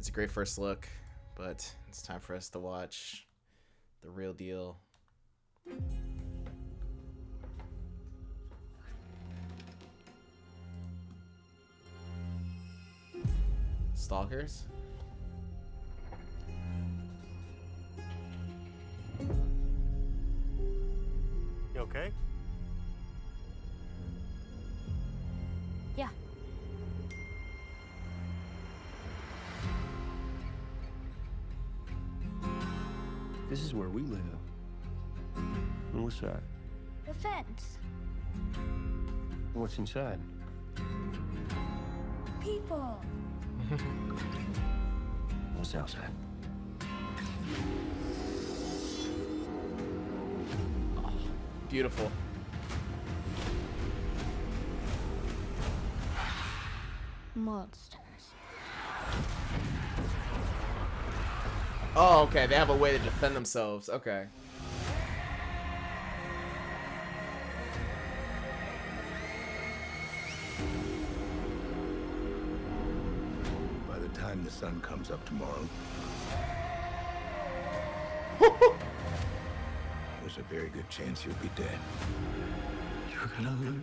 It's a great first look, but it's time for us to watch the real deal. Stalkers? You okay? Yeah. This is where we live. And what's that? The fence. What's inside? People. What's outside? Beautiful. Monsters. Oh, okay. They have a way to defend themselves. Okay. By the time the sun comes up tomorrow, there's a very good chance you'll be dead. You're gonna lose.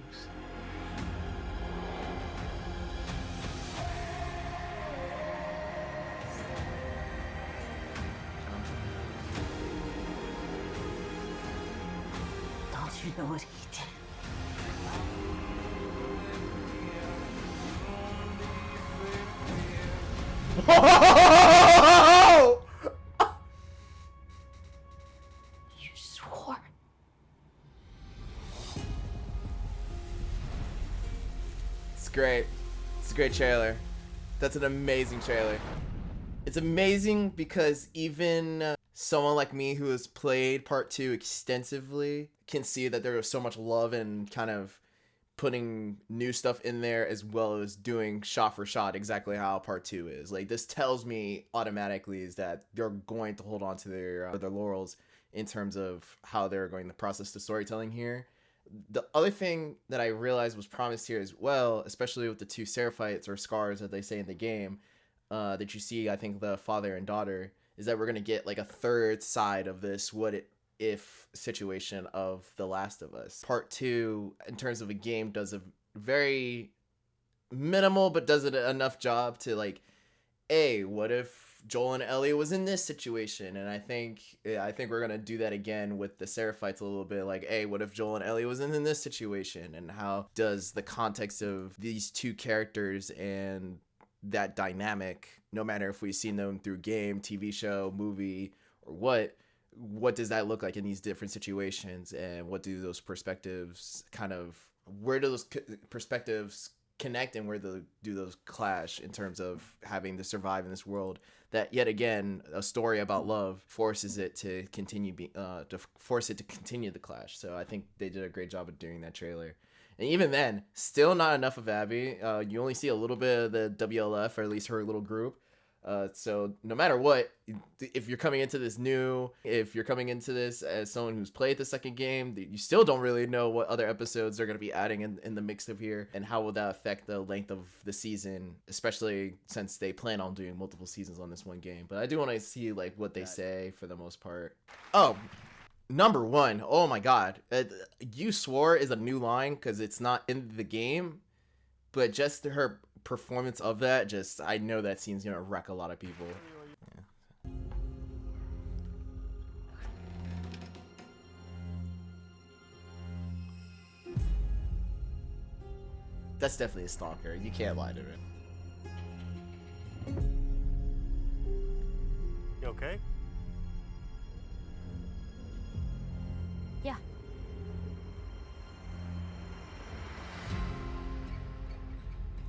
Don't you know what he did? You swore. It's great. It's a great trailer. That's an amazing trailer. It's amazing because even someone like me who has played Part 2 extensively can see that there was so much love and kind of putting new stuff in there as well as doing shot for shot exactly how Part 2 is. Like, this tells me automatically is that they're going to hold on to their laurels in terms of how they're going to process the storytelling here. The other thing that I realized was promised here as well, especially with the two Seraphites or scars that they say in the game, that you see, I think the father and daughter, is that we're going to get like a third side of this what if situation of The Last of Us. Part 2, in terms of a game, does a very minimal but does it enough job to like, hey, what if Joel and Ellie was in this situation? And I think we're gonna do that again with the Seraphites a little bit. Like, hey, what if Joel and Ellie was in this situation? And how does the context of these two characters and that dynamic, no matter if we've seen them through game, TV show, movie, or what does that look like in these different situations? And what do those perspectives kind of, where do those perspectives connect and where do those clash in terms of having to survive in this world that, yet again, a story about love forces it to continue to force it to continue the clash. So I think they did a great job of doing that trailer. And even then, still not enough of Abby. You only see a little bit of the WLF, or at least her little group. So no matter what, if you're coming into this as someone who's played the second game, you still don't really know what other episodes they're going to be adding in the mix of here, and how will that affect the length of the season, especially since they plan on doing multiple seasons on this one game. But I do want to see like what they say for the most part. Oh, number one, oh my god, you swore is a new line because it's not in the game, but just her performance of that, just, I know that scene's gonna wreck a lot of people. Yeah. That's definitely a stalker. You can't lie to it. You okay? Yeah.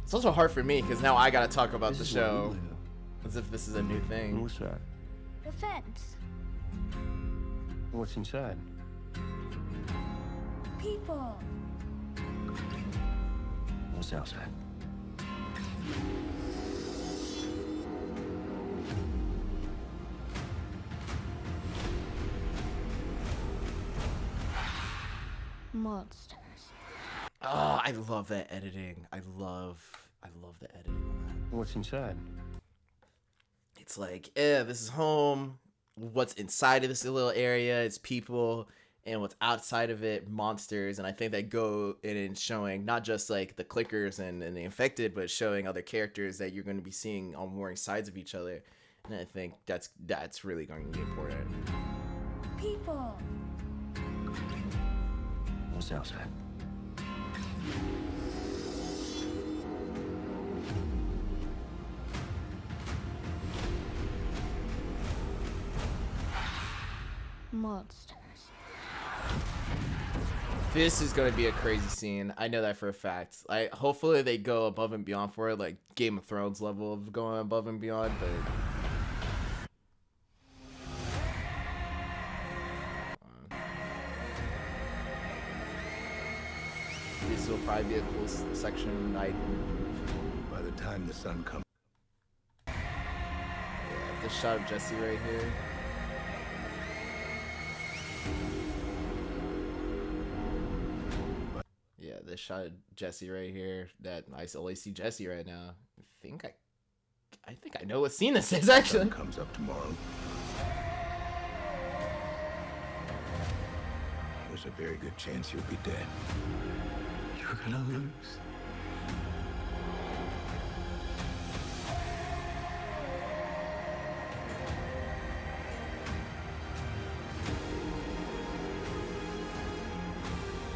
It's also hard for me because now I gotta talk about This the is where we show live. as if this is a new And thing. what's that? The fence. What's inside? People. What's outside? Monsters. Oh, I love that editing. I love the editing on that. What's inside? it's like, this is home. What's inside of this little area is people, and what's outside of it, monsters. And I think they go in and showing not just like the clickers and the infected, but showing other characters that you're going to be seeing on warring sides of each other. And I think that's really going to be important. People. What's outside? Monsters. This is going to be a crazy scene. I know that for a fact. Hopefully they go above and beyond for it, like Game of Thrones level of going above and beyond, but... This will probably be a cool section night. By the time the sun comes. Yeah, the shot of Jesse right here. Yeah, this shot of Jesse right here. That I only see Jesse right now. I think I know what scene this is actually. Sun comes up tomorrow. There's a very good chance you'll be dead. You're gonna lose.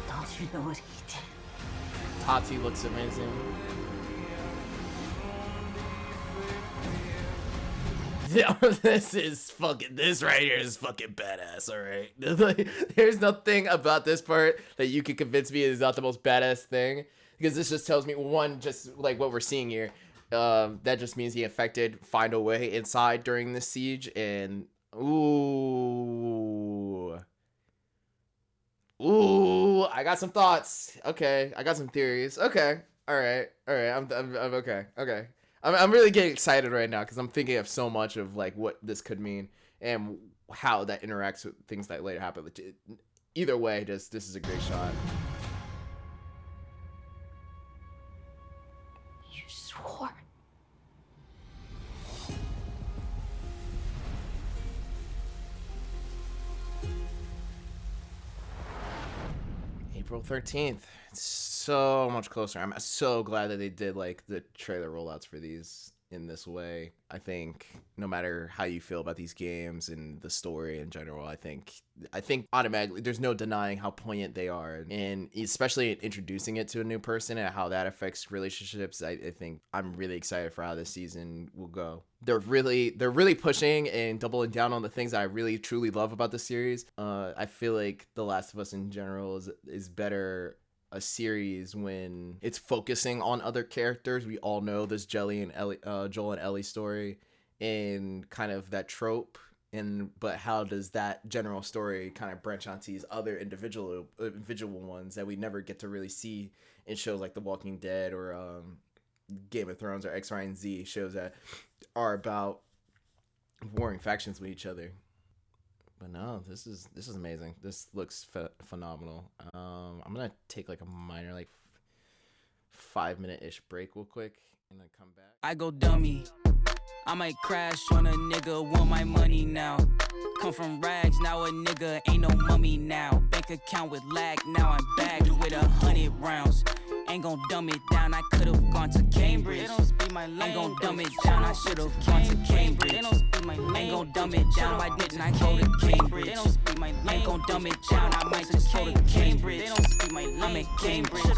Don't you know what he did? Tati looks amazing. This right here is fucking badass, alright? Like, there's nothing about this part that you can convince me is not the most badass thing. Because this just tells me, one, just like what we're seeing here. That just means the infected find a way inside during this siege, and ooh, I got some thoughts. Okay, I got some theories. Okay, all right. I'm okay. Okay, I'm really getting excited right now because I'm thinking of so much of like what this could mean and how that interacts with things that later happen. Either way, this is a great shot. You swore. April 13th. It's so much closer. I'm so glad that they did like the trailer rollouts for these in this way. I think no matter how you feel about these games and the story in general, I think automatically there's no denying how poignant they are, and especially introducing it to a new person and how that affects relationships. I think I'm really excited for how this season will go. They're really pushing and doubling down on the things I really truly love about the series. I feel like The Last of Us in general is better a series when it's focusing on other characters. We all know this Joel and Ellie story and kind of that trope, but how does that general story kind of branch onto these other individual ones that we never get to really see in shows like The Walking Dead or Game of Thrones or X, Y, and Z, shows that are about warring factions with each other. But no, this is amazing. This looks phenomenal. I'm gonna take like a minor 5-minute-ish break real quick and then come back. I go dummy. I might crash on a nigga, want my money now. Come from rags, now a nigga ain't no mummy now. Bank account with lag, now I'm back with 100 rounds. Ain't gon' dumb it down, I could've gone to Cambridge. Ain't gon' dumb it down, I should've gone to Cambridge. Ain't gon' dumb it down, why didn't I go to Cambridge? Ain't gon' dumb it down, I might just go to Cambridge. I'm at Cambridge.